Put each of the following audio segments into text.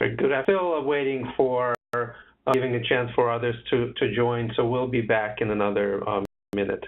Very good. I'm still waiting for giving a chance for others to join, so we'll be back in another minute.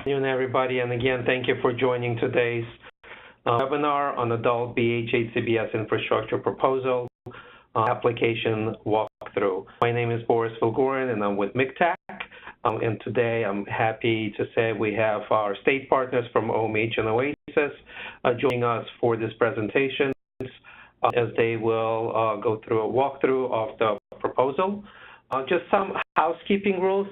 Good afternoon, everybody, and again, thank you for joining today's webinar on Adult BH HCBS Infrastructure Proposal Application Walkthrough. My name is Boris Vilgorin, and I'm with MCTAC. And today, I'm happy to say we have our state partners from OMH and OASIS joining us for this presentation as they will go through a walkthrough of the proposal. Just some housekeeping rules.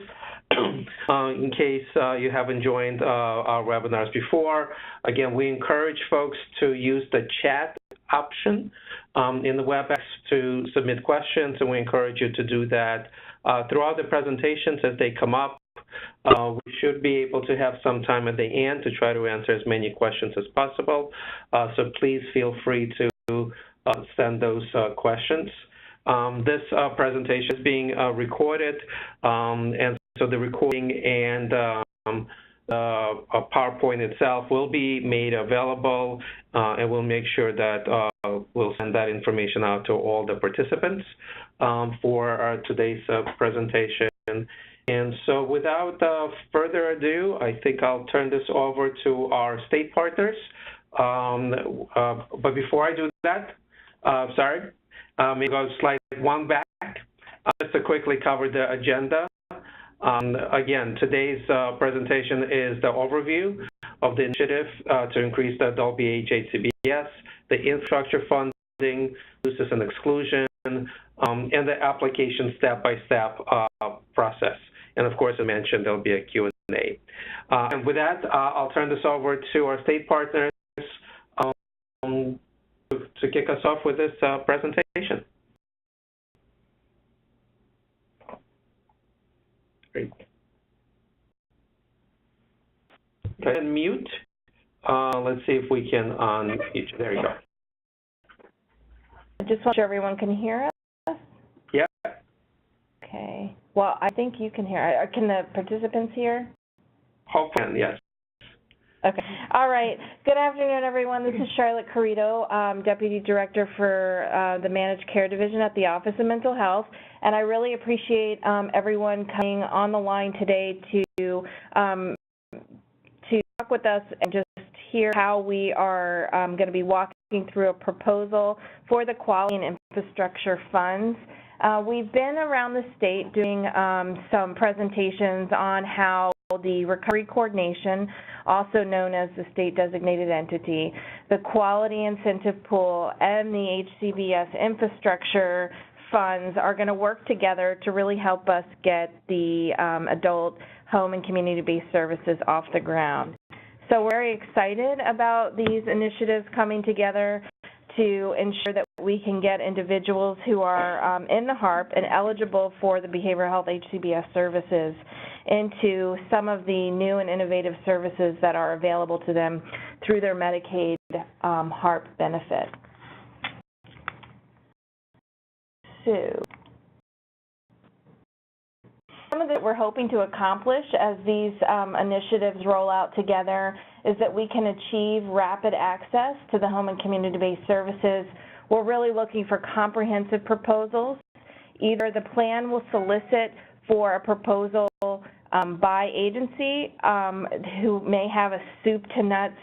In case you haven't joined our webinars before, again, we encourage folks to use the chat option in the WebEx to submit questions, and we encourage you to do that throughout the presentations as they come up. We should be able to have some time at the end to try to answer as many questions as possible, so please feel free to send those questions. This presentation is being recorded, and so the recording and PowerPoint itself will be made available, and we'll make sure that we'll send that information out to all the participants for today's presentation. And so without further ado, I think I'll turn this over to our state partners. But before I do that, maybe go slide one back, just to quickly cover the agenda. Again, today's presentation is the overview of the initiative to increase the adult BH HCBS, the infrastructure funding, uses and exclusion, and the application step-by-step process. And of course, I mentioned there'll be a Q&A. And with that, I'll turn this over to our state partners to kick us off with this presentation. Great. Go ahead and mute. Let's see if we can unmute you. There you go. I just want to make sure everyone can hear us. Yeah. Okay. Well, I think you can hear. Can the participants hear? Hopefully, yes. Okay. All right. Good afternoon, everyone. This is Charlotte Carrito, Deputy Director for the Managed Care Division at the Office of Mental Health. And I really appreciate everyone coming on the line today to talk with us and just hear how we are going to be walking through a proposal for the Quality and Infrastructure Funds. We've been around the state doing some presentations on how the Recovery Coordination, also known as the State Designated Entity, the Quality Incentive Pool, and the HCBS Infrastructure Funds are going to work together to really help us get the adult home and community-based services off the ground. So we're very excited about these initiatives coming together to ensure that we can get individuals who are in the HARP and eligible for the behavioral health HCBS services into some of the new and innovative services that are available to them through their Medicaid HARP benefit. So, some of that we're hoping to accomplish as these initiatives roll out together is that we can achieve rapid access to the home and community-based services. We're really looking for comprehensive proposals. Either the plan will solicit for a proposal by agency who may have a soup-to-nuts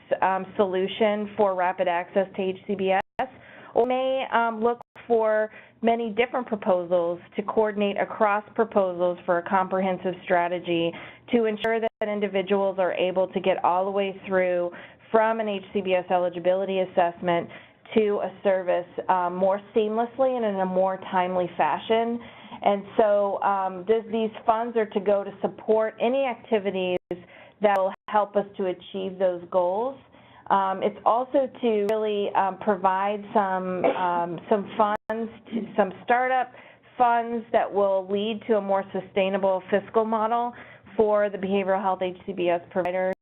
solution for rapid access to HCBS, or may look for many different proposals to coordinate across proposals for a comprehensive strategy to ensure that individuals are able to get all the way through from an HCBS eligibility assessment to a service more seamlessly and in a more timely fashion. And so these funds are to go to support any activities that will help us to achieve those goals. It's also to really provide some funds, some startup funds that will lead to a more sustainable fiscal model for the behavioral health HCBS providers.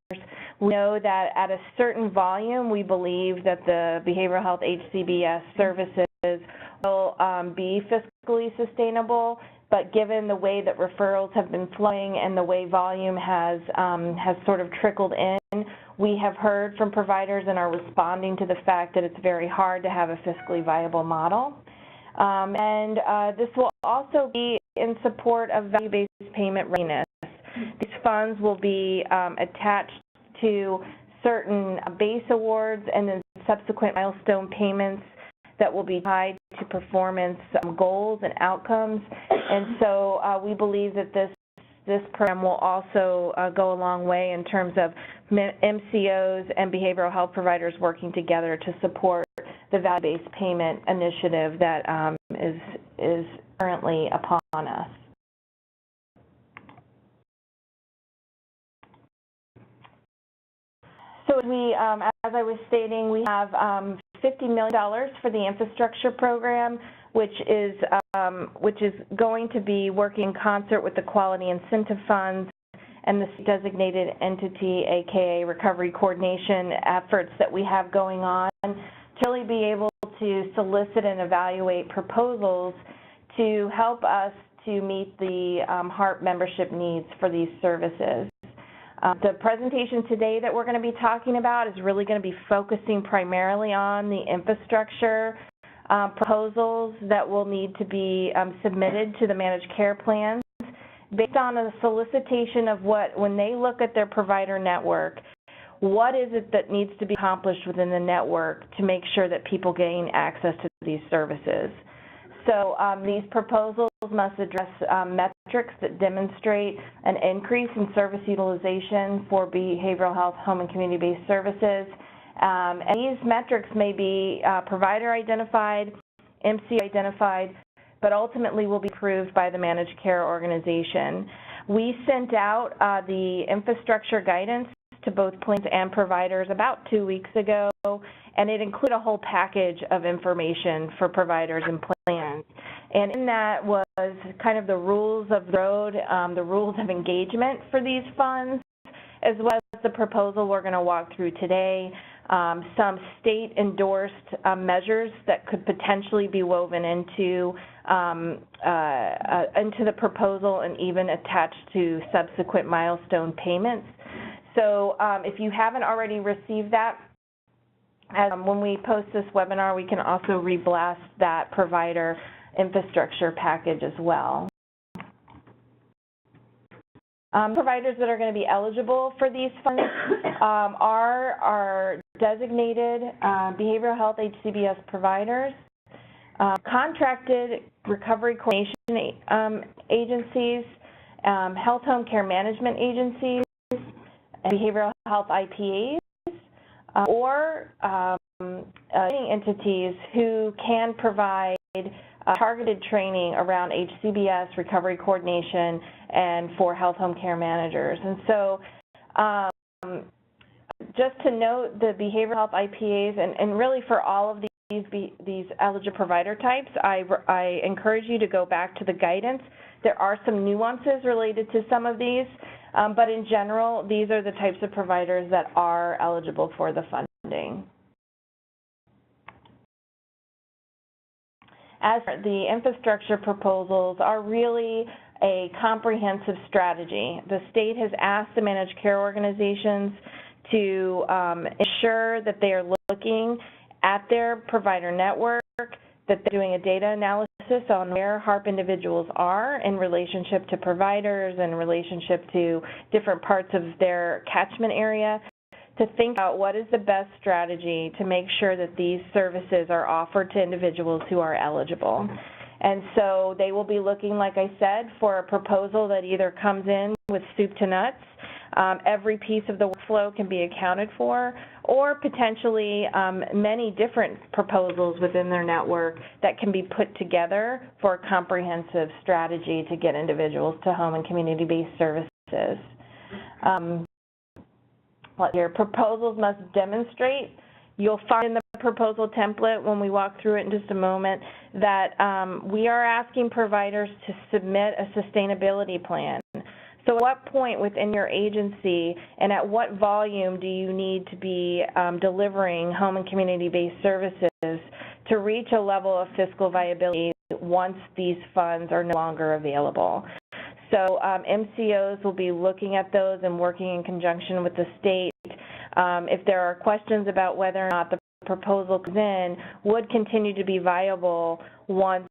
We know that at a certain volume, we believe that the behavioral health HCBS services will be fiscally sustainable, but given the way that referrals have been flowing and the way volume has sort of trickled in, we have heard from providers and are responding to the fact that it's very hard to have a fiscally viable model. This will also be in support of value-based payment readiness. These funds will be attached to certain base awards and then subsequent milestone payments that will be tied to performance goals and outcomes. And so we believe that this program will also go a long way in terms of MCOs and behavioral health providers working together to support the value-based payment initiative that is currently upon us. So as I was stating, we have $50 million for the infrastructure program, which is going to be working in concert with the quality incentive funds and the designated entity, aka recovery coordination efforts that we have going on, to really be able to solicit and evaluate proposals to help us to meet the HARP membership needs for these services. The presentation today that we're going to be talking about is really going to be focusing primarily on the infrastructure proposals that will need to be submitted to the managed care plans based on a solicitation of when they look at their provider network, what is it that needs to be accomplished within the network to make sure that people gain access to these services. So these proposals must address metrics that demonstrate an increase in service utilization for behavioral health, home and community-based services. And these metrics may be provider identified, MC identified, but ultimately will be approved by the managed care organization. We sent out the infrastructure guidance to both plans and providers about 2 weeks ago, and it included a whole package of information for providers and plans. And in that was kind of the rules of the road, the rules of engagement for these funds, as well as the proposal we're going to walk through today, some state-endorsed measures that could potentially be woven into the proposal and even attached to subsequent milestone payments. So if you haven't already received that, when we post this webinar, we can also reblast that provider infrastructure package as well. Providers that are going to be eligible for these funds are designated behavioral health HCBS providers, contracted recovery coordination agencies, health home care management agencies, and behavioral health IPAs, or entities who can provide targeted training around HCBS, recovery coordination, and for health home care managers. And so just to note, the behavioral health IPAs, and really for all of these eligible provider types, I encourage you to go back to the guidance. There are some nuances related to some of these, but in general, these are the types of providers that are eligible for the funding. As the infrastructure proposals are really a comprehensive strategy. The state has asked the managed care organizations to ensure that they are looking at their provider network, that they're doing a data analysis on where HARP individuals are in relationship to providers and in relationship to different parts of their catchment area, to think about what is the best strategy to make sure that these services are offered to individuals who are eligible. And so they will be looking, like I said, for a proposal that either comes in with soup to nuts, every piece of the workflow can be accounted for, or potentially many different proposals within their network that can be put together for a comprehensive strategy to get individuals to home and community-based services. Your proposals must demonstrate. You'll find in the proposal template when we walk through it in just a moment that we are asking providers to submit a sustainability plan. So at what point within your agency and at what volume do you need to be delivering home and community-based services to reach a level of fiscal viability once these funds are no longer available? So MCOs will be looking at those and working in conjunction with the state. If there are questions about whether or not the proposal comes in, would continue to be viable once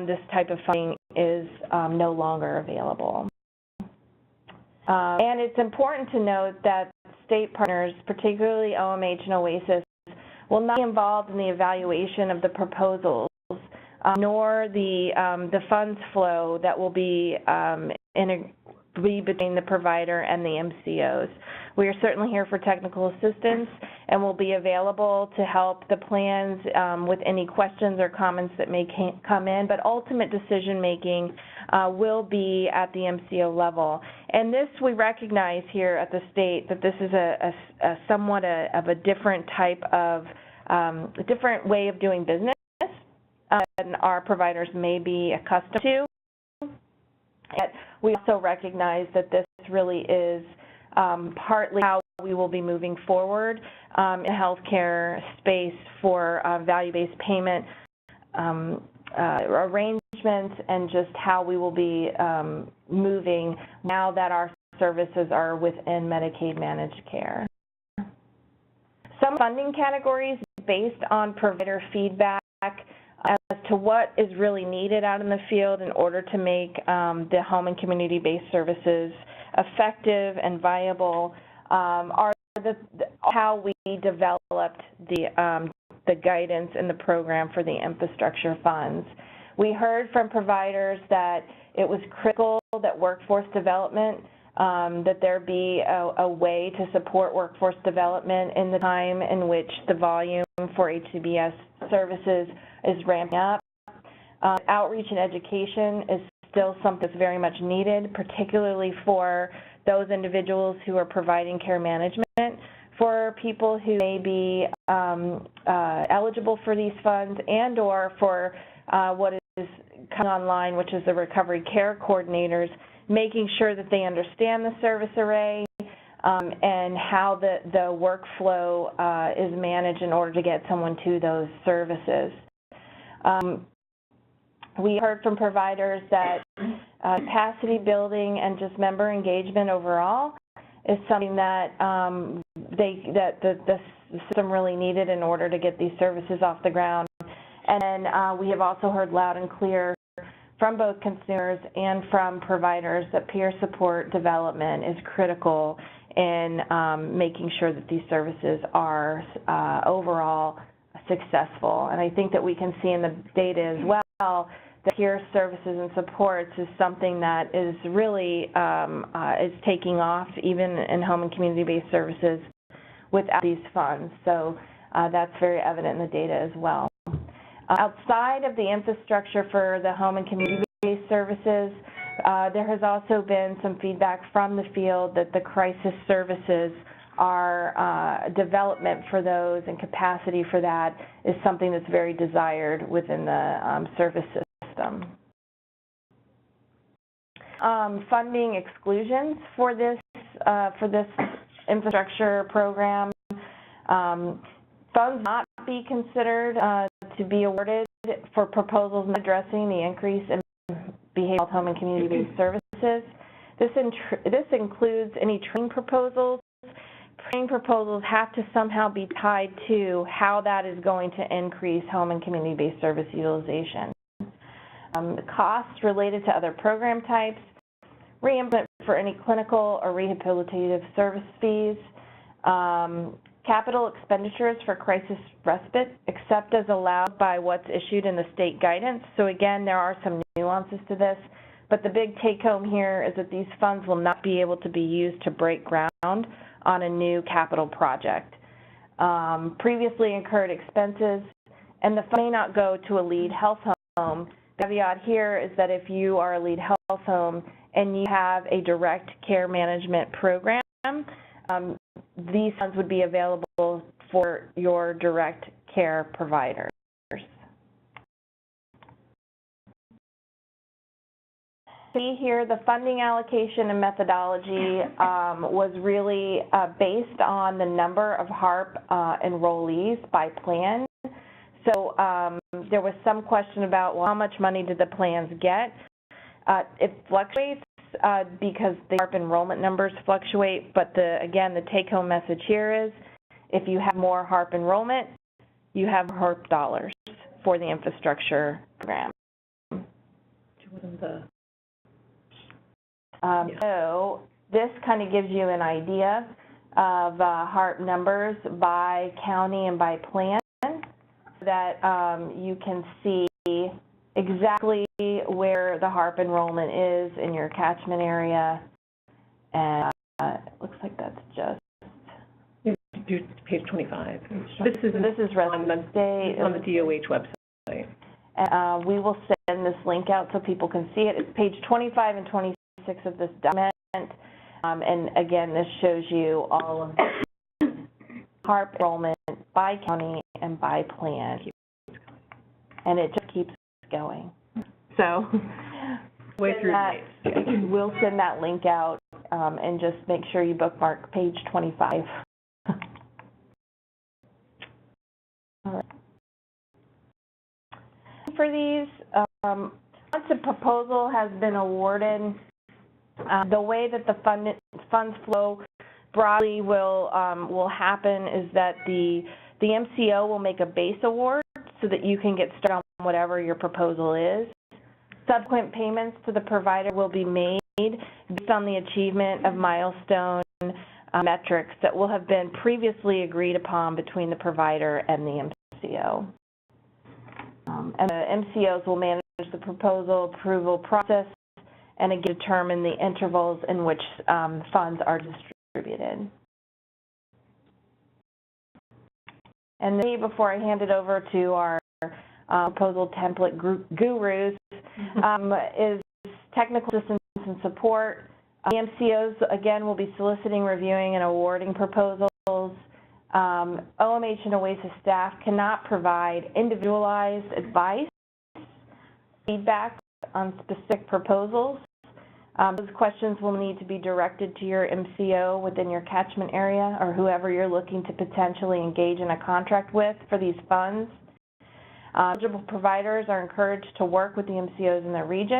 this type of funding is no longer available. And it's important to note that state partners, particularly OMH and OASIS, will not be involved in the evaluation of the proposals, nor the funds flow that will be between the provider and the MCOs. We are certainly here for technical assistance and will be available to help the plans with any questions or comments that may come in, but ultimate decision making will be at the MCO level. And this, we recognize here at the state that this is a somewhat of a different type of, a different way of doing business than our providers may be accustomed to. Yet we also recognize that this really is partly how we will be moving forward in healthcare space for value-based payment arrangements and just how we will be moving now that our services are within Medicaid managed care. Some funding categories based on provider feedback as to what is really needed out in the field in order to make the home and community-based services effective and viable are how we developed the guidance and the program for the infrastructure funds. We heard from providers that it was critical that workforce development, that there be a way to support workforce development in the time in which the volume for HCBS services is ramping up. Outreach and education is still something that's very much needed, particularly for those individuals who are providing care management for people who may be eligible for these funds and or for what is coming online, which is the recovery care coordinators, making sure that they understand the service array and how the workflow is managed in order to get someone to those services. We heard from providers that capacity building and just member engagement overall is something that the system really needed in order to get these services off the ground. And then we have also heard loud and clear from both consumers and from providers that peer support development is critical in making sure that these services are overall successful. And I think that we can see in the data as well that peer services and supports is something that is really is taking off even in home and community-based services without these funds. So that's very evident in the data as well. Outside of the infrastructure for the home and community-based services, there has also been some feedback from the field that the crisis services are development for those and capacity for that is something that's very desired within the service system. Funding exclusions for this infrastructure program. Funds not be considered to be awarded for proposals not addressing the increase in behavioral health, home and community-based services. This includes any training proposals. Training proposals have to somehow be tied to how that is going to increase home and community-based service utilization. Costs related to other program types, reimbursement for any clinical or rehabilitative service fees, capital expenditures for crisis respite, except as allowed by what's issued in the state guidance. So again, there are some nuances to this, but the big take-home here is that these funds will not be able to be used to break ground on a new capital project. Previously incurred expenses, and the fund may not go to a lead health home. The caveat here is that if you are a lead health home and you have a direct care management program, these funds would be available for your direct care providers. See here, the funding allocation and methodology was really based on the number of HARP enrollees by plan. So there was some question about, well, how much money did the plans get? It fluctuates because the HARP enrollment numbers fluctuate, but again, the take-home message here is if you have more HARP enrollment, you have HARP dollars for the infrastructure program. So this kind of gives you an idea of HARP numbers by county and by plan, so that you can see exactly where the HARP enrollment is in your catchment area, and it looks like that's just Do page 25. This is on the DOH website. And we will send this link out so people can see it. It's page 25 and 26 of this document, and again, this shows you all of the HARP enrollment by county and by plan, and it just keeps going. So we'll send that link out, and just make sure you bookmark page 25. All right. For these, once a proposal has been awarded, the way that the funds flow broadly will happen is that the MCO will make a base award so that you can get started on whatever your proposal is. Subsequent payments to the provider will be made based on the achievement of milestone metrics that will have been previously agreed upon between the provider and the MCO. And the MCOs will manage the proposal approval process and determine the intervals in which funds are distributed. And then before I hand it over to our proposal template gurus, is technical assistance and support. The MCOs, again, will be soliciting, reviewing, and awarding proposals. OMH and OASIS staff cannot provide individualized advice, feedback on specific proposals. Those questions will need to be directed to your MCO within your catchment area or whoever you're looking to potentially engage in a contract with for these funds. Eligible providers are encouraged to work with the MCOs in their region.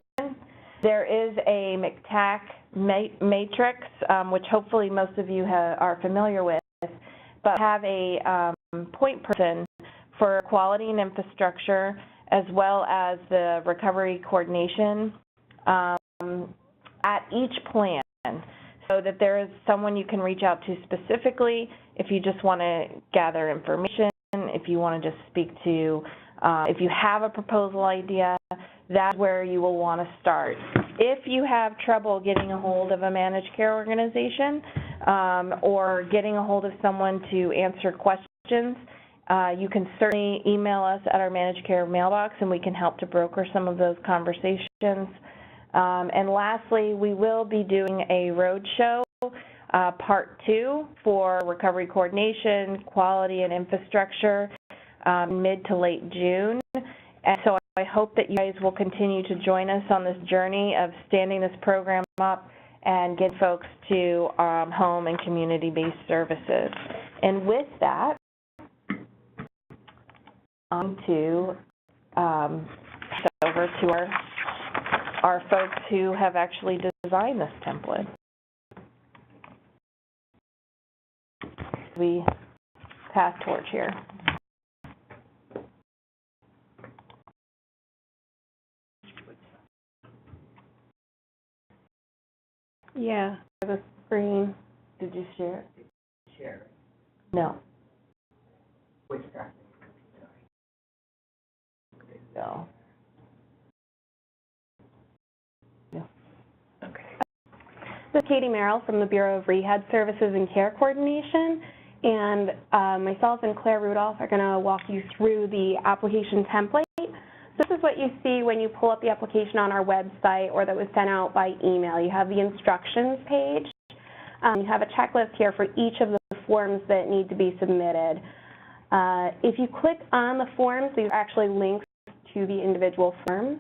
There is a MCTAC matrix, which hopefully most of you are familiar with, but have a point person for quality and infrastructure as well as the recovery coordination at each plan, so that there is someone you can reach out to specifically if you just want to gather information, if you want to just speak to, if you have a proposal idea, that's where you will want to start. If you have trouble getting a hold of a managed care organization or getting a hold of someone to answer questions, you can certainly email us at our managed care mailbox and we can help to broker some of those conversations. And lastly, we will be doing a roadshow, part 2 for recovery coordination, quality, and infrastructure mid to late June. And so I hope that you guys will continue to join us on this journey of standing this program up and get folks to home and community-based services. And with that, on to over to our folks who have actually designed this template. We pass torch here. Yeah, the screen. Did you share it? Share. No. Which draft? So. Okay. This is Katie Merrill from the Bureau of Rehab Services and Care Coordination, and myself and Claire Rudolph are going to walk you through the application template. So this is what you see when you pull up the application on our website or that was sent out by email. You have the instructions page. You have a checklist here for each of the forms that need to be submitted. If you click on the forms, these are actually links to the individual forms.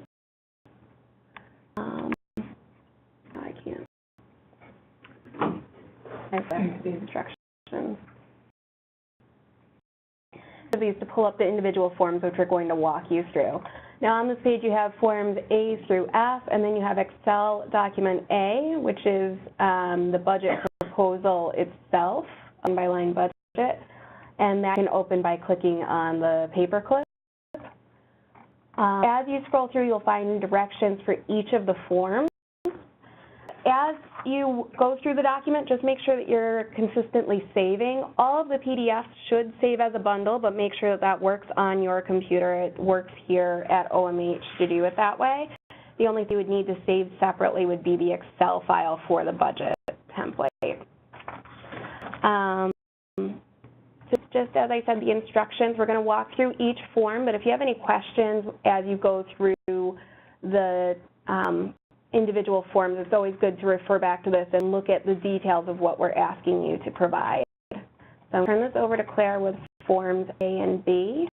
I can't. I've the instructions. These to pull up the individual forms, which we're going to walk you through. Now on this page you have forms A through F, and then you have Excel document A, which is the budget proposal itself, line-by-line budget, and that can open by clicking on the paperclip. As you scroll through, you'll find directions for each of the forms. As you go through the document, just make sure that you're consistently saving. All of the PDFs should save as a bundle, but make sure that that works on your computer. It works here at OMH to do it that way. The only thing you would need to save separately would be the Excel file for the budget template. Just as I said, the instructions, we're going to walk through each form, but if you have any questions as you go through the individual forms, it's always good to refer back to this and look at the details of what we're asking you to provide. So I'll turn this over to Claire with forms A and B.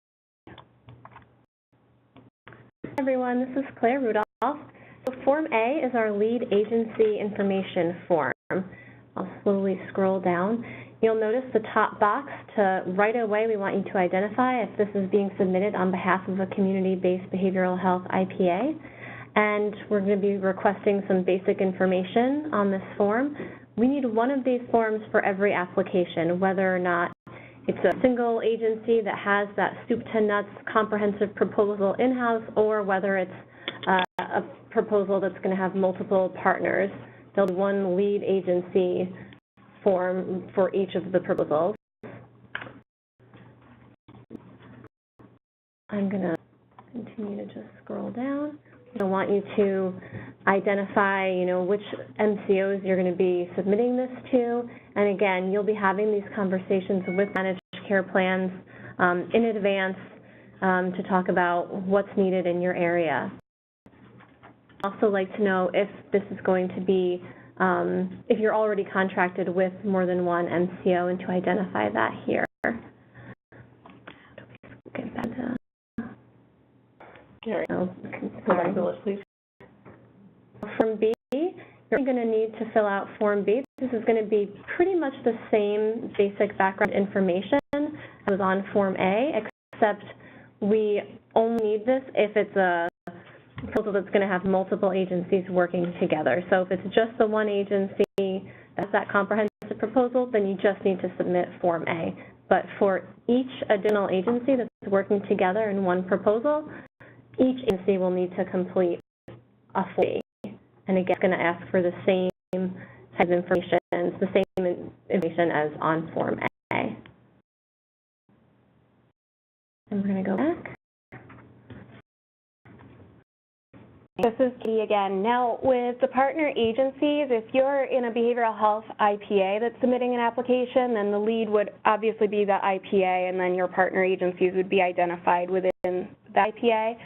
Hi everyone, this is Claire Rudolph. So Form A is our lead agency information form. I'll slowly scroll down. You'll notice the top box to right away we want you to identify if this is being submitted on behalf of a community-based behavioral health IPA. And we're going to be requesting some basic information on this form. We need one of these forms for every application, whether or not it's a single agency that has that soup to nuts comprehensive proposal in-house, or whether it's a proposal that's going to have multiple partners. There'll be one lead agency form for each of the proposals. I'm going to continue to just scroll down. I want you to identify, which MCOs you're going to be submitting this to. And again, you'll be having these conversations with managed care plans in advance to talk about what's needed in your area. I'd also like to know if this is going to be, if you're already contracted with more than one MCO, and to identify that here. Get back to Gary, go back to the list, please. Form B, you're going to need to fill out Form B. This is going to be pretty much the same basic background information as was on Form A, except we only need this if it's a proposal that's going to have multiple agencies working together. So if it's just the one agency that's that comprehensive proposal, then you just need to submit Form A. But for each additional agency that's working together in one proposal, each agency will need to complete a Form B. And again, it's going to ask for the same type of information, the same information as on Form A. And we're going to go back. This is Katie again. Now, with the partner agencies, if you're in a behavioral health IPA that's submitting an application, then the lead would obviously be the IPA, and then your partner agencies would be identified within the IPA.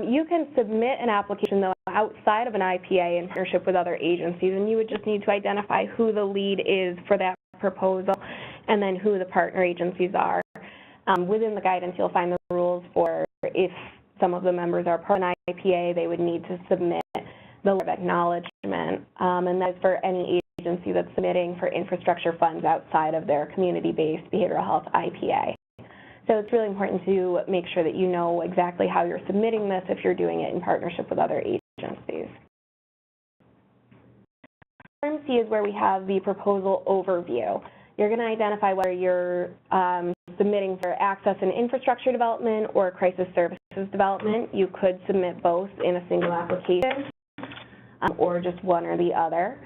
You can submit an application, though, outside of an IPA in partnership with other agencies, and you would just need to identify who the lead is for that proposal and then who the partner agencies are. Within the guidance, you'll find the rules for if some of the members are part of an IPA, they would need to submit the letter of acknowledgement, and that's for any agency that's submitting for infrastructure funds outside of their community-based behavioral health IPA. So it's really important to make sure that you know exactly how you're submitting this if you're doing it in partnership with other agencies. Form C is where we have the proposal overview. You're going to identify whether you're submitting for access and infrastructure development or crisis services development. You could submit both in a single application or just one or the other.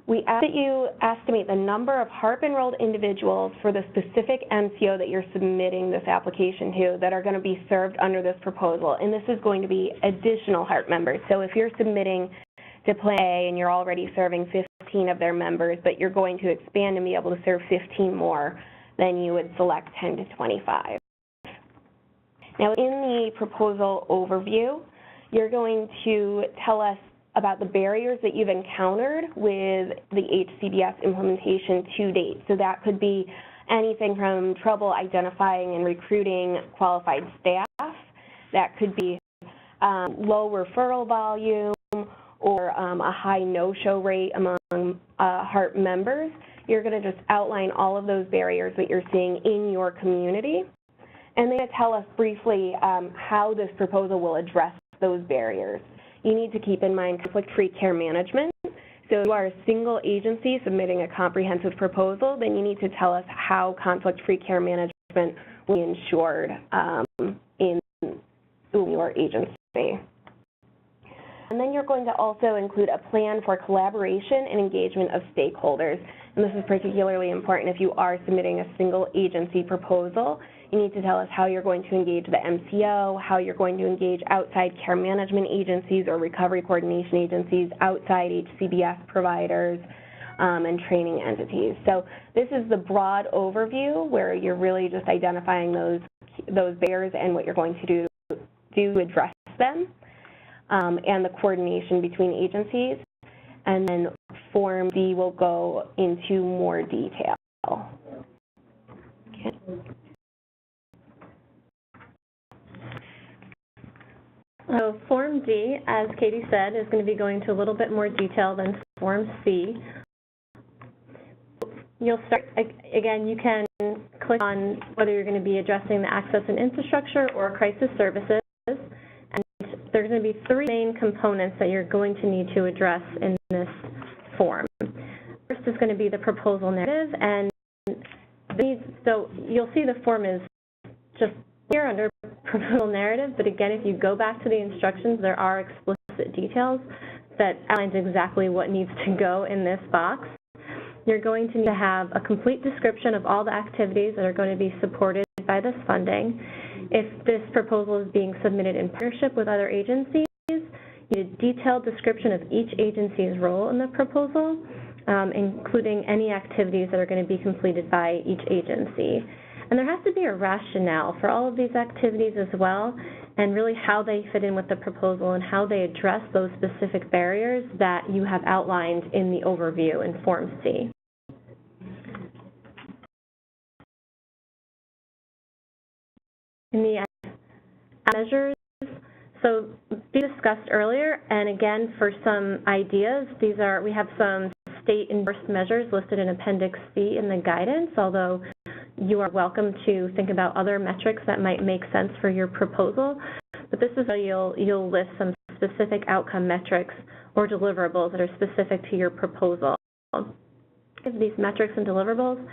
we ask that you estimate the number of HARP-enrolled individuals for the specific MCO that you're submitting this application to that are going to be served under this proposal. And this is going to be additional HARP members. So if you're submitting to Plan A and you're already serving 15 of their members, but you're going to expand and be able to serve 15 more, then you would select 10 to 25. Now, in the proposal overview, you're going to tell us about the barriers that you've encountered with the HCBS implementation to date. So that could be anything from trouble identifying and recruiting qualified staff. That could be low referral volume or a high no-show rate among HARP members. You're going to just outline all of those barriers that you're seeing in your community. And then tell us briefly how this proposal will address those barriers. You need to keep in mind conflict-free care management. So if you are a single agency submitting a comprehensive proposal, then you need to tell us how conflict-free care management will be ensured in your agency. And then you're going to also include a plan for collaboration and engagement of stakeholders. And this is particularly important if you are submitting a single agency proposal. You need to tell us how you're going to engage the MCO, how you're going to engage outside care management agencies or recovery coordination agencies, outside HCBS providers, and training entities. So this is the broad overview where you're really just identifying those barriers and what you're going to do to address them, and the coordination between agencies. And then Form D will go into more detail. Okay. So Form D, as Katie said, is going to be going into a little bit more detail than Form C. You'll start, again, you can click on whether you're going to be addressing the access and infrastructure or crisis services. And there's going to be three main components that you're going to need to address in this form. First is going to be the proposal narrative, and so you'll see the form is just here under proposal narrative, but again, if you go back to the instructions, there are explicit details that outlines exactly what needs to go in this box. You're going to need to have a complete description of all the activities that are going to be supported by this funding. If this proposal is being submitted in partnership with other agencies, you need a detailed description of each agency's role in the proposal, including any activities that are going to be completed by each agency. And there has to be a rationale for all of these activities as well, and really how they fit in with the proposal and how they address those specific barriers that you have outlined in the overview in Form C. In the measures, so we discussed earlier, and again, for some ideas, we have some state-endorsed measures listed in Appendix C in the guidance, although you are welcome to think about other metrics that might make sense for your proposal. But this is how you'll list some specific outcome metrics or deliverables that are specific to your proposal. These metrics and deliverables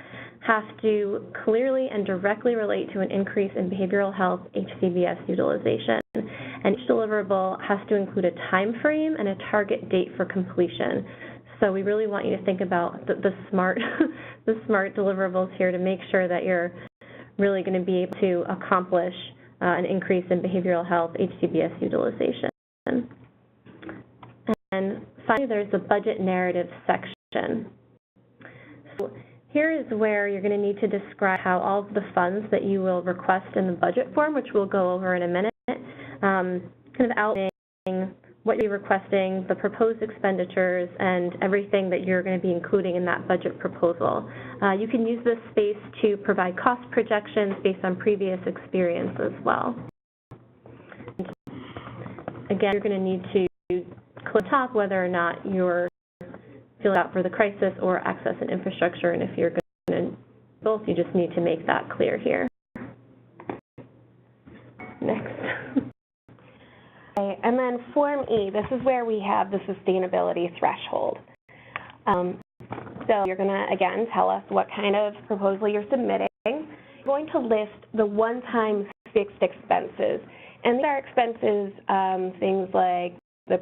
have to clearly and directly relate to an increase in behavioral health HCBS utilization. And each deliverable has to include a time frame and a target date for completion. So we really want you to think about the smart deliverables here to make sure that you're really going to be able to accomplish an increase in behavioral health HCBS utilization. And finally, there's the budget narrative section. So here is where you're going to need to describe how all of the funds that you will request in the budget form, which we'll go over in a minute, kind of outlining what you're requesting, the proposed expenditures, and everything that you're going to be including in that budget proposal. You can use this space to provide cost projections based on previous experience as well. Again, you're going to need to click on top whether or not you're filling out for the crisis or access and infrastructure, and if you're going to both, you just need to make that clear here. Next. Okay, and then Form E, this is where we have the sustainability threshold. So you're going to, again, tell us what kind of proposal you're submitting. You're going to list the one-time fixed expenses. And these are expenses, things like the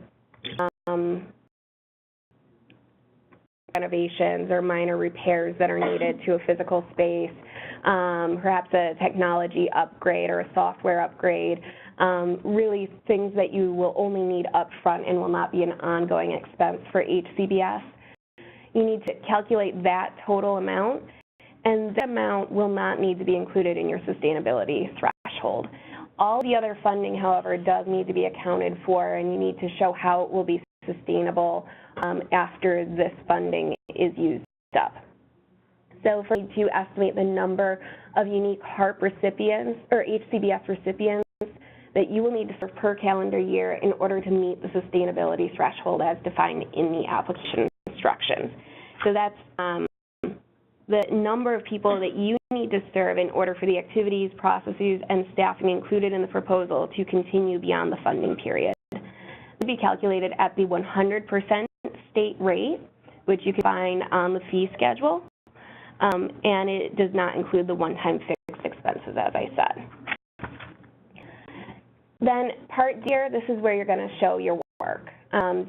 renovations or minor repairs that are needed to a physical space, perhaps a technology upgrade or a software upgrade, really things that you will only need up front and will not be an ongoing expense for HCBS. You need to calculate that total amount, and that amount will not need to be included in your sustainability threshold. All the other funding, however, does need to be accounted for, and you need to show how it will be sustainable after this funding is used up. So for you to estimate the number of unique HARP recipients or HCBS recipients that you will need to serve per calendar year in order to meet the sustainability threshold as defined in the application instructions. So that's the number of people that you need to serve in order for the activities, processes, and staffing included in the proposal to continue beyond the funding period. It will be calculated at the 100% state rate, which you can find on the fee schedule, and it does not include the one-time fixed expenses, as I said. Then Part D, this is where you're going to show your work.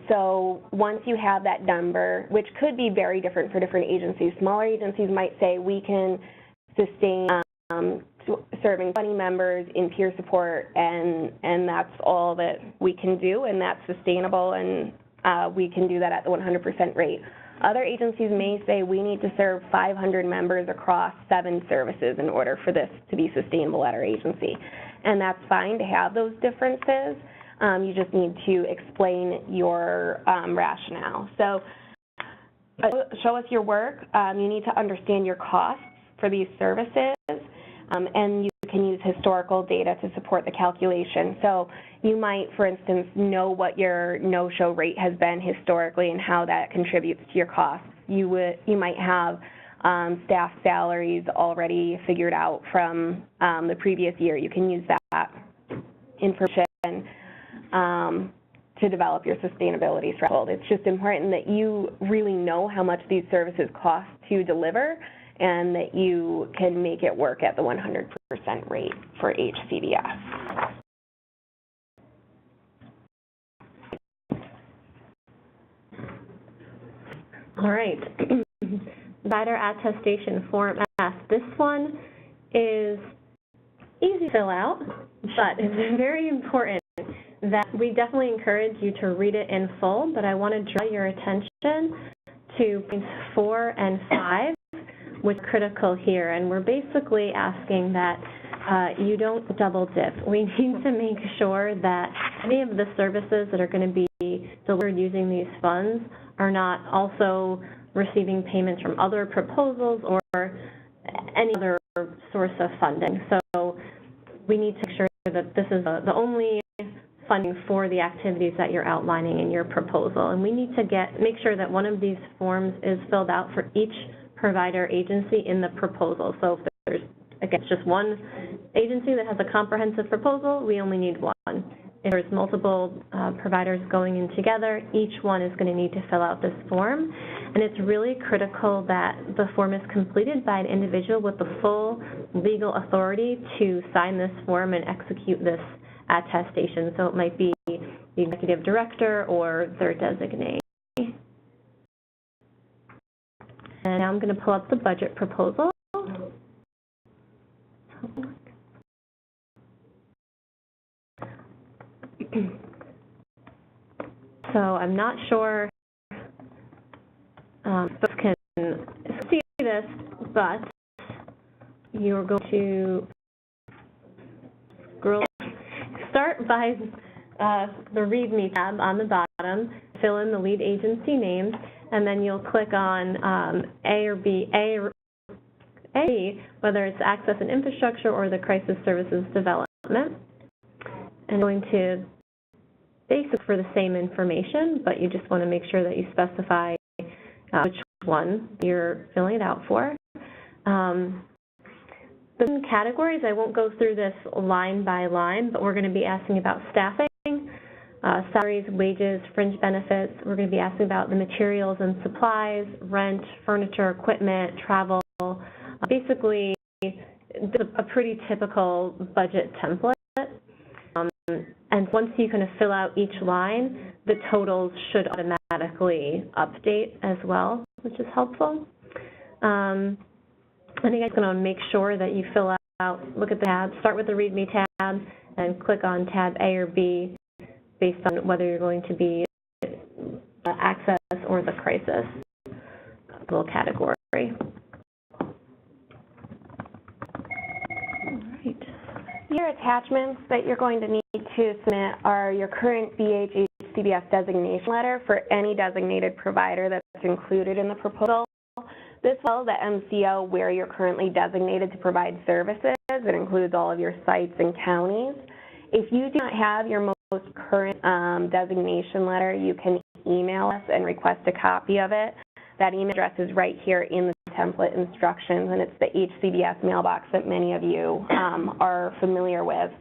So once you have that number, which could be very different for different agencies, smaller agencies might say we can sustain serving 20 members in peer support, and that's all that we can do, and that's sustainable, and we can do that at the 100% rate. Other agencies may say we need to serve 500 members across 7 services in order for this to be sustainable at our agency. And that's fine to have those differences. You just need to explain your rationale. So show us your work. You need to understand your costs for these services, and you can use historical data to support the calculation. So you might, for instance, know what your no-show rate has been historically and how that contributes to your costs. You might have staff salaries already figured out from the previous year. You can use that information to develop your sustainability threshold. It's just important that you really know how much these services cost to deliver and that you can make it work at the 100% rate for HCBS. All right. Provider Attestation Form F. This one is easy to fill out, but it's very important that we definitely encourage you to read it in full, but I want to draw your attention to points 4 and 5, which are critical here, and we're basically asking that you don't double dip. We need to make sure that any of the services that are going to be delivered using these funds are not also receiving payments from other proposals or any other source of funding. So we need to make sure that this is the only funding for the activities that you're outlining in your proposal. And we need to make sure that one of these forms is filled out for each provider agency in the proposal. So if there's, again, just one agency that has a comprehensive proposal, we only need one. If there's multiple providers going in together, each one is going to need to fill out this form. And it's really critical that the form is completed by an individual with the full legal authority to sign this form and execute this attestation. So it might be the executive director or their designee. And now I'm going to pull up the budget proposal. So I'm not sure folks can see this, but you're going to start by the README tab on the bottom, fill in the lead agency name, and then you'll click on A or B, whether it's access and infrastructure or the crisis services development. And going to basic for the same information, but you just want to make sure that you specify which one you're filling it out for. The categories, I won't go through this line by line, but we're going to be asking about staffing, salaries, wages, fringe benefits. We're going to be asking about the materials and supplies, rent, furniture, equipment, travel. Basically, a pretty typical budget template. And once you kind of fill out each line, the totals should automatically update as well. which is helpful. I think I'm going to make sure that you fill out, look at the tabs, start with the README tab, and click on tab A or B based on whether you're going to be access or the crisis little category. Your attachments that you're going to need to submit are your current BH HCBS designation letter for any designated provider that's included in the proposal. This will the MCO where you're currently designated to provide services. It includes all of your sites and counties. If you do not have your most current designation letter, you can email us and request a copy of it. That email address is right here in the template instructions, and it's the HCBS mailbox that many of you are familiar with.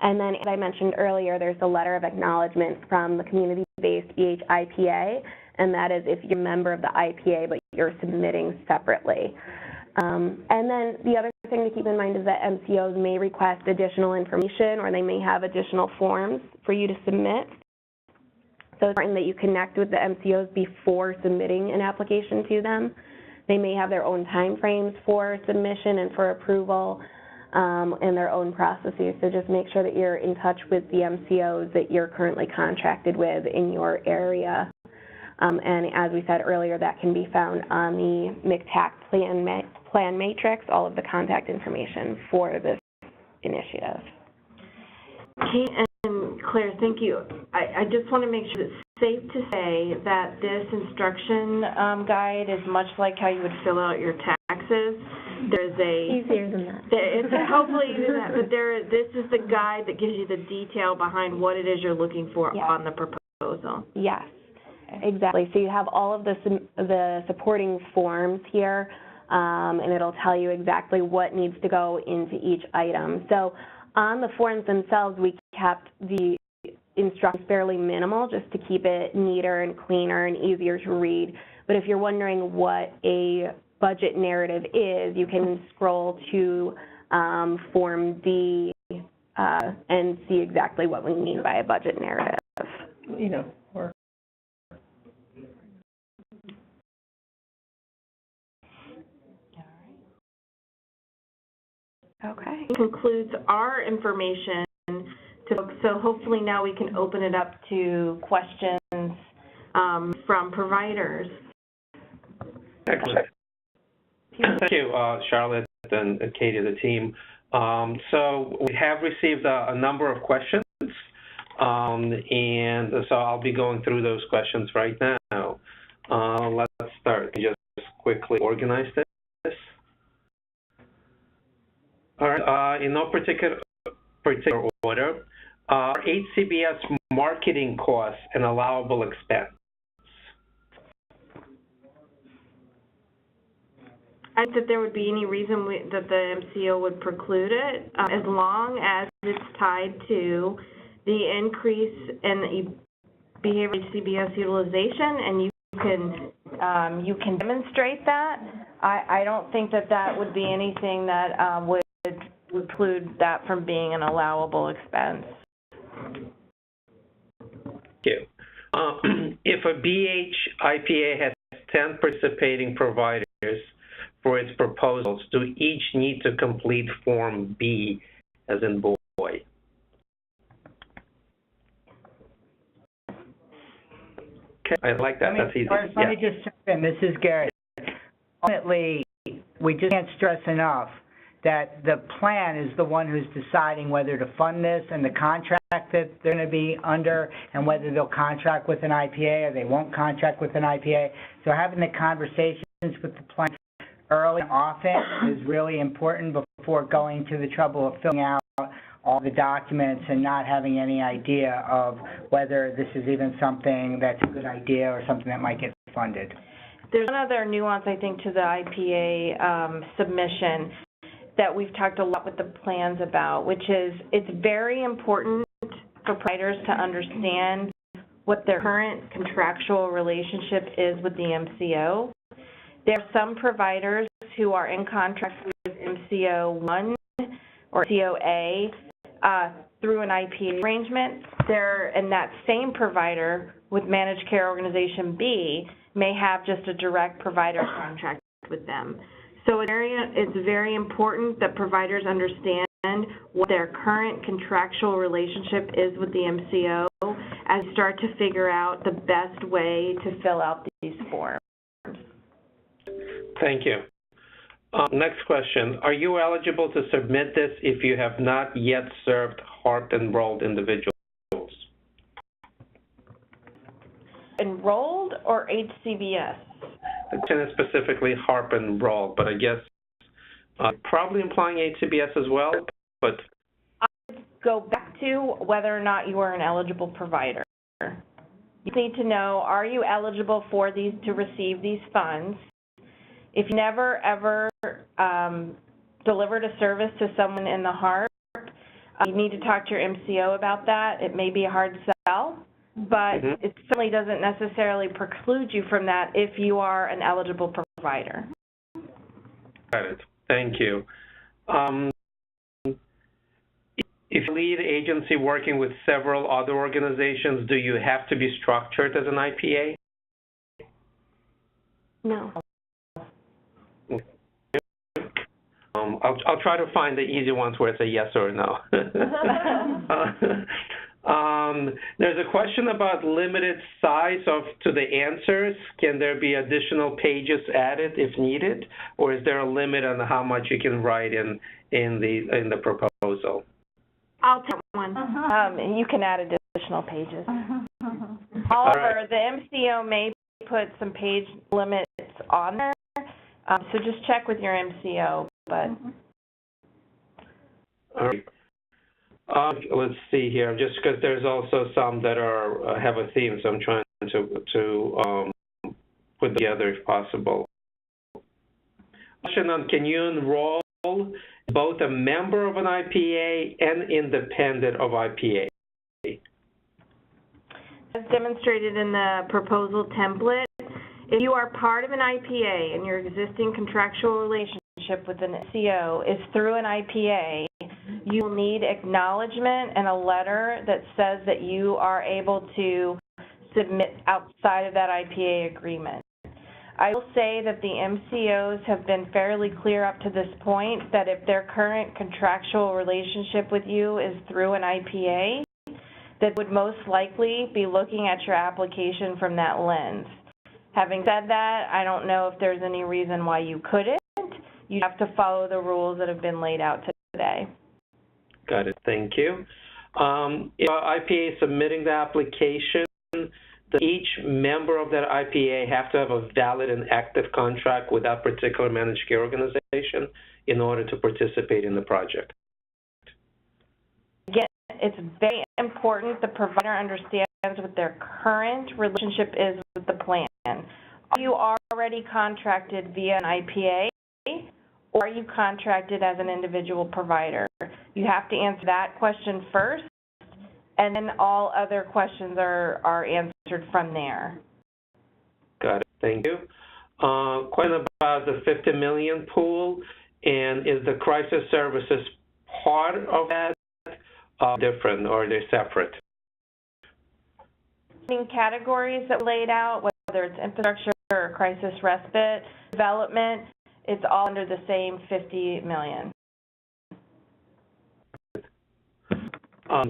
And then, as I mentioned earlier, there's a letter of acknowledgement from the community-based BH IPA, and that is if you're a member of the IPA but you're submitting separately. And then the other thing to keep in mind is that MCOs may request additional information or they may have additional forms for you to submit. So it's important that you connect with the MCOs before submitting an application to them. They may have their own time frames for submission and for approval and their own processes. So just make sure that you're in touch with the MCOs that you're currently contracted with in your area. And as we said earlier, that can be found on the MCTAC plan matrix, all of the contact information for this initiative. Kate and Claire, thank you. I just want to make sure it's safe to say that this instruction guide is much like how you would fill out your taxes. There's a easier than that. It's hopefully easier than that, but this is the guide that gives you the detail behind what it is you're looking for on the proposal. Yes, exactly. So you have all of the supporting forms here, and it'll tell you exactly what needs to go into each item. So on the forms themselves, we kept the instructions fairly minimal just to keep it neater and cleaner and easier to read. But if you're wondering what a budget narrative is, you can scroll to Form D and see exactly what we mean by a budget narrative. You know, or Okay. It concludes our information to folks, so hopefully now we can open it up to questions from providers. Excellent. Thank you, Charlotte and Katie, the team. So we have received a number of questions, and so I'll be going through those questions right now. Let's start. Just quickly organize this. All right. In no particular order, HCBS marketing costs an allowable expense? I think that there would be any reason that the MCO would preclude it, as long as it's tied to the increase in the behavioral HCBS utilization, and you can demonstrate that. I don't think that that would be anything that would preclude that from being an allowable expense. Thank you. If a BH IPA has 10 participating providers for its proposals, do each need to complete Form B, as in boy? Okay, I like that. That's easy. Let me just jump in. This is Garrett. Ultimately, we just can't stress enough that the plan is the one who's deciding whether to fund this and the contract that they're going to be under and whether they'll contract with an IPA or they won't contract with an IPA. So having the conversations with the plan early and often is really important before going to the trouble of filling out all the documents and not having any idea of whether this is even something that's a good idea or something that might get funded. There's another nuance, I think, to the IPA submission that we've talked a lot with the plans about, which is it's very important for providers to understand what their current contractual relationship is with the MCO. There are some providers who are in contract with MCO 1 or COA through an IPA arrangement. And that same provider with Managed Care Organization B may have just a direct provider contract with them. So it's very important that providers understand what their current contractual relationship is with the MCO as you start to figure out the best way to fill out these forms. Thank you. Next question. Are you eligible to submit this if you have not yet served HARP-enrolled individuals? Enrolled or HCBS? It's specifically HARP-enrolled, but I guess probably implying HCBS as well, but... I would go back to whether or not you are an eligible provider. You need to know, are you eligible for these to receive these funds? If you never, ever delivered a service to someone in the HARP, you need to talk to your MCO about that. It may be a hard sell, but it certainly doesn't necessarily preclude you from that if you are an eligible provider. Got it. Thank you. If you lead agency working with several other organizations, do you have to be structured as an IPA? No. I'll try to find the easy ones where it's a yes or a no. There's a question about limited size to the answers. Can there be additional pages added if needed, or is there a limit on how much you can write in the proposal? I'll take one. You can add additional pages. However, the MCO may put some page limits on there, so just check with your MCO. But all right. Let's see here, just because there's also some that have a theme, so I'm trying to put together if possible. Question on, can you enroll both a member of an IPA and independent of IPA? as demonstrated in the proposal template, if you are part of an IPA and your existing contractual relationship with an CO is through an IPA, you will need acknowledgement and a letter that says that you are able to submit outside of that IPA agreement. I will say that the MCOs have been fairly clear up to this point that if their current contractual relationship with you is through an IPA, that would most likely be looking at your application from that lens. Having said that, I don't know if there's any reason why you couldn't. You have to follow the rules that have been laid out today. Got it. Thank you. If IPA is submitting the application, does each member of that IPA have to have a valid and active contract with that particular managed care organization in order to participate in the project? Again, it's very important the provider understands what their current relationship is with the plan. Are you already contracted via an IPA, or are you contracted as an individual provider? You have to answer that question first, and then all other questions are answered from there. Got it. Thank you. Question about the $50 million pool, and is the crisis services part of that different, or are they separate? Categories that were laid out, whether it's infrastructure or crisis respite development, it's all under the same $50 million.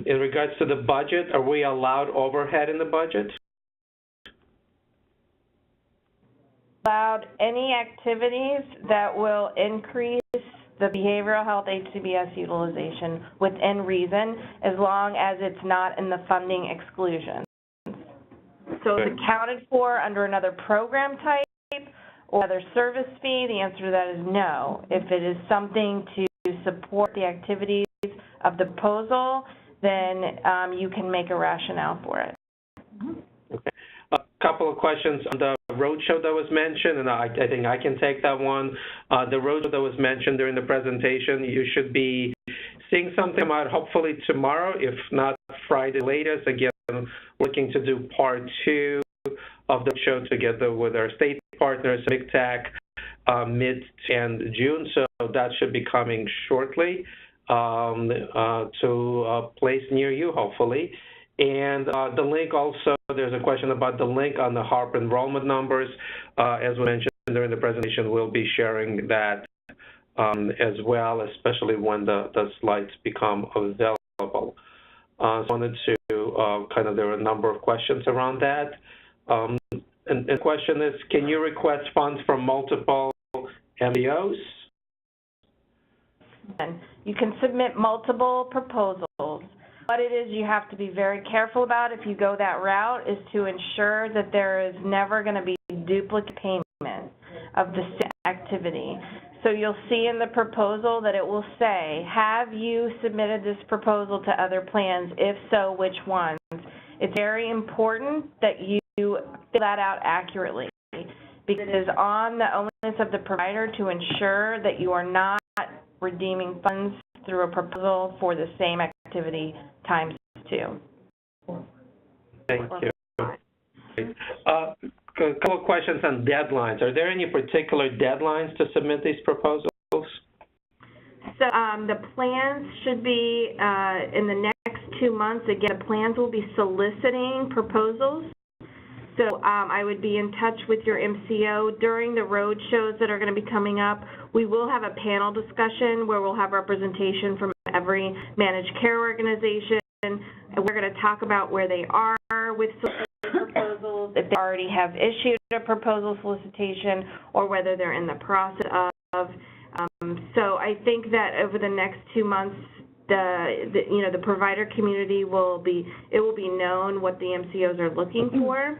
In regards to the budget, are we allowed overhead in the budget? Allowed any activities that will increase the behavioral health HCBS utilization within reason, as long as it's not in the funding exclusion. So if it's accounted for under another program type or other service fee, the answer to that is no. If it is something to support the activities of the proposal, then you can make a rationale for it. Okay. A couple of questions on the roadshow that was mentioned, and I think I can take that one. The roadshow that was mentioned during the presentation, you should be seeing something about hopefully tomorrow, if not Friday latest. Again, looking to do part 2 of the show together with our state partners, Big Tech, mid and June, so that should be coming shortly to a place near you, hopefully. And the link also, there's a question about the link on the HARP enrollment numbers. As we mentioned during the presentation, we'll be sharing that as well, especially when the slides become available. So I wanted to there were a number of questions around that. And the question is, can you request funds from multiple MBOs? You can submit multiple proposals. What it is you have to be very careful about if you go that route is to ensure that there is never going to be duplicate payment of the same activity. So you'll see in the proposal that it will say, have you submitted this proposal to other plans? If so, which ones? It's very important that you fill that out accurately because it is on the onus of the provider to ensure that you are not redeeming funds through a proposal for the same activity times 2. Thank you. A couple of questions on deadlines. Are there any particular deadlines to submit these proposals? So the plans should be in the next 2 months. Again, the plans will be soliciting proposals. So I would be in touch with your MCO during the road shows that are going to be coming up. We will have a panel discussion where we'll have representation from every managed care organization. And we're going to talk about where they are with proposals, if they already have issued a proposal solicitation, or whether they're in the process of. So I think that over the next 2 months, the provider community will be known what the MCOs are looking for.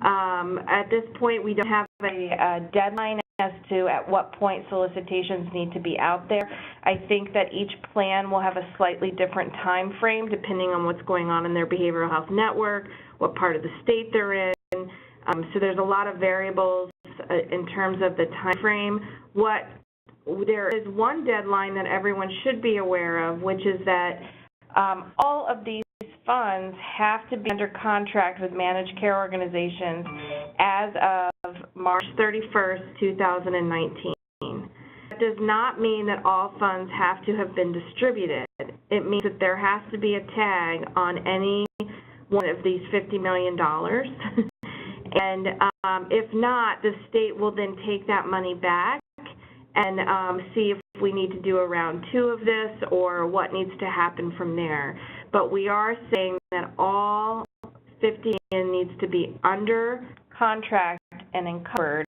At this point, we don't have a deadline as to at what point solicitations need to be out there. I think that each plan will have a slightly different time frame depending on what's going on in their behavioral health network, what part of the state they're in. So there's a lot of variables in terms of the time frame. There is one deadline that everyone should be aware of, which is that all of these funds have to be under contract with managed care organizations as of March 31st, 2019. That does not mean that all funds have to have been distributed. It means that there has to be a tag on any one of these $50 million. And if not, the state will then take that money back and see if we need to do a round 2 of this or what needs to happen from there. But we are saying that all 50 million needs to be under contract and encumbered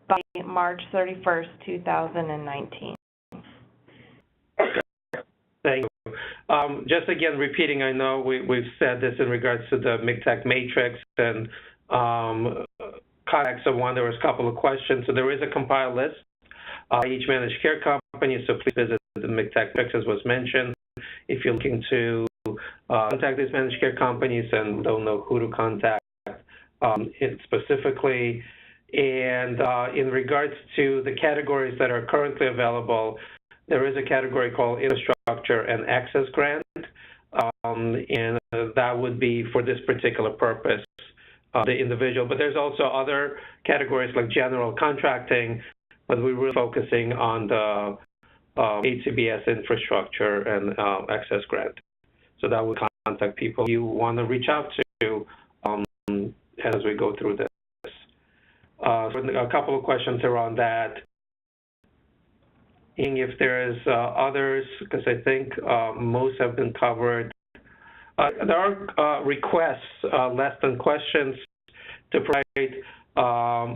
by March 31st, 2019. Thank you. Just again repeating, I know we've said this in regards to the MCTEC matrix and contacts of one. There was a couple of questions. So there is a compiled list. Each managed care company, so please visit the MCTEC matrix as was mentioned. If you're looking to contact these managed care companies and don't know who to contact specifically. And in regards to the categories that are currently available, there is a category called Infrastructure and Access Grant, and that would be for this particular purpose, the individual. But there's also other categories like General Contracting, but we're really focusing on the HCBS Infrastructure and Access Grant. So that would contact people you want to reach out to as we go through this. So a couple of questions around that. And if there's others, because I think most have been covered. There are requests, less than questions, to provide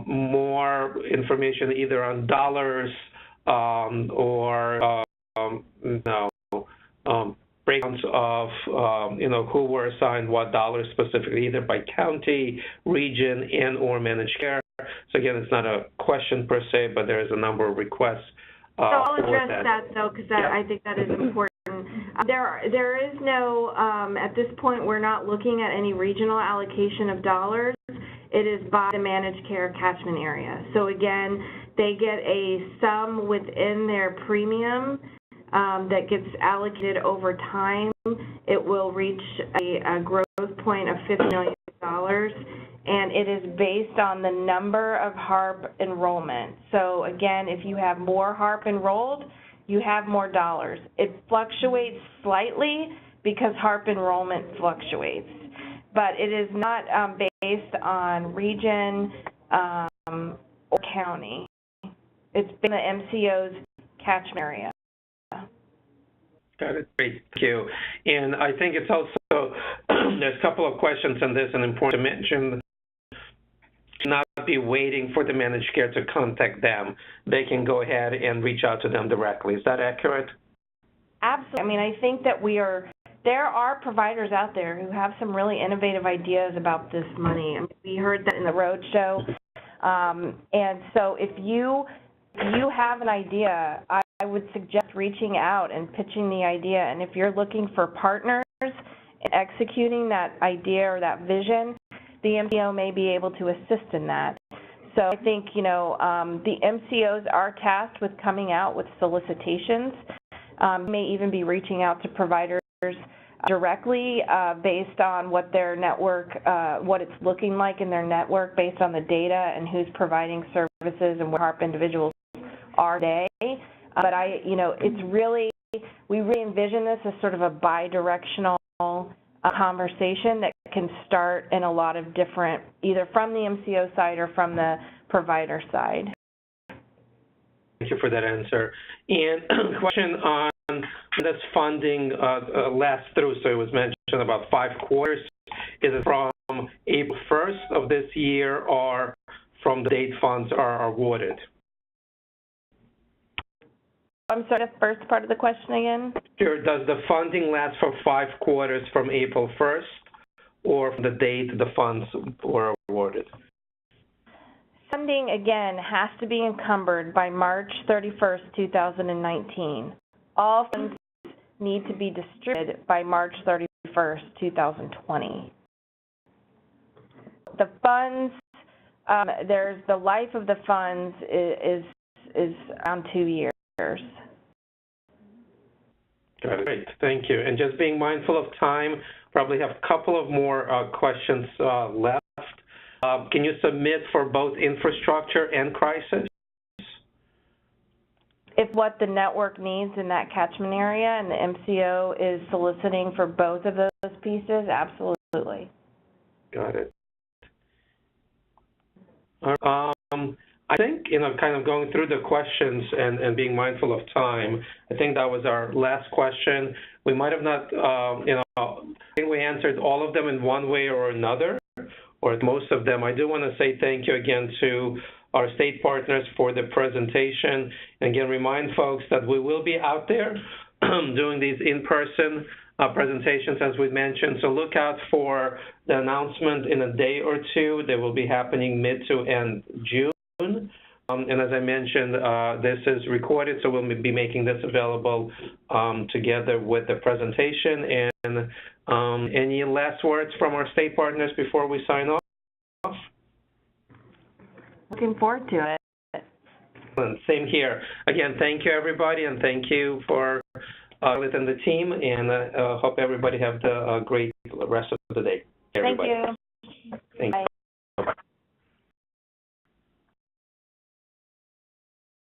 more information either on dollars or breakdowns of who were assigned what dollars specifically, either by county, region, and or managed care. So again, it's not a question per se, but there is a number of requests. So I'll address that though, because I think that is important. There is no, at this point, we're not looking at any regional allocation of dollars. It is by the managed care catchment area. So again, they get a sum within their premium that gets allocated over time. It will reach a growth point of $50 million, and it is based on the number of HARP enrollment. So again, if you have more HARP enrolled, you have more dollars. It fluctuates slightly because HARP enrollment fluctuates. But it is not based on region or county. It's been the MCO's catchment area. Got it. Great. Thank you. And I think it's also, there's a couple of questions on this and important to mention. Not be waiting for the managed care to contact them. They can go ahead and reach out to them directly. Is that accurate? Absolutely. I mean, I think that there are providers out there who have some really innovative ideas about this money. I mean, we heard that in the roadshow. And so if you have an idea, I would suggest reaching out and pitching the idea. And if you're looking for partners in executing that idea or that vision, the MCO may be able to assist in that. So I think, the MCOs are tasked with coming out with solicitations, may even be reaching out to providers directly based on what their network, what it's looking like in their network based on the data and who's providing services and where HARP individuals are today. But we really envision this as sort of a bi-directional conversation that can start in a lot of different, either from the MCO side or from the provider side. Thank you for that answer. And question on this funding lasts through, so it was mentioned about 5 quarters. Is it from April 1st of this year or from the date funds are awarded? I'm sorry, the first part of the question again? Sure. Does the funding last for 5 quarters from April 1st or from the date the funds were awarded? Funding, again, has to be encumbered by March 31st, 2019. All funds need to be distributed by March 31st, 2020. The funds, there's the life of the funds is around 2 years. Got it. Great. Thank you. And just being mindful of time, probably have a couple of more questions left. Can you submit for both infrastructure and crisis? If what the network needs in that catchment area and the MCO is soliciting for both of those pieces, absolutely. Got it. I think, kind of going through the questions and being mindful of time, I think that was our last question. We might have not, I think we answered all of them in one way or another, or most of them. I do want to say thank you again to our state partners for the presentation. And again, remind folks that we will be out there doing these in-person presentations, as we mentioned. So look out for the announcement in a day or two. They will be happening mid to end June. And as I mentioned, this is recorded, so we'll be making this available together with the presentation. And any last words from our state partners before we sign off? Looking forward to it. Same here. Again, thank you, everybody, and thank you for within the team, and hope everybody have a great rest of the day.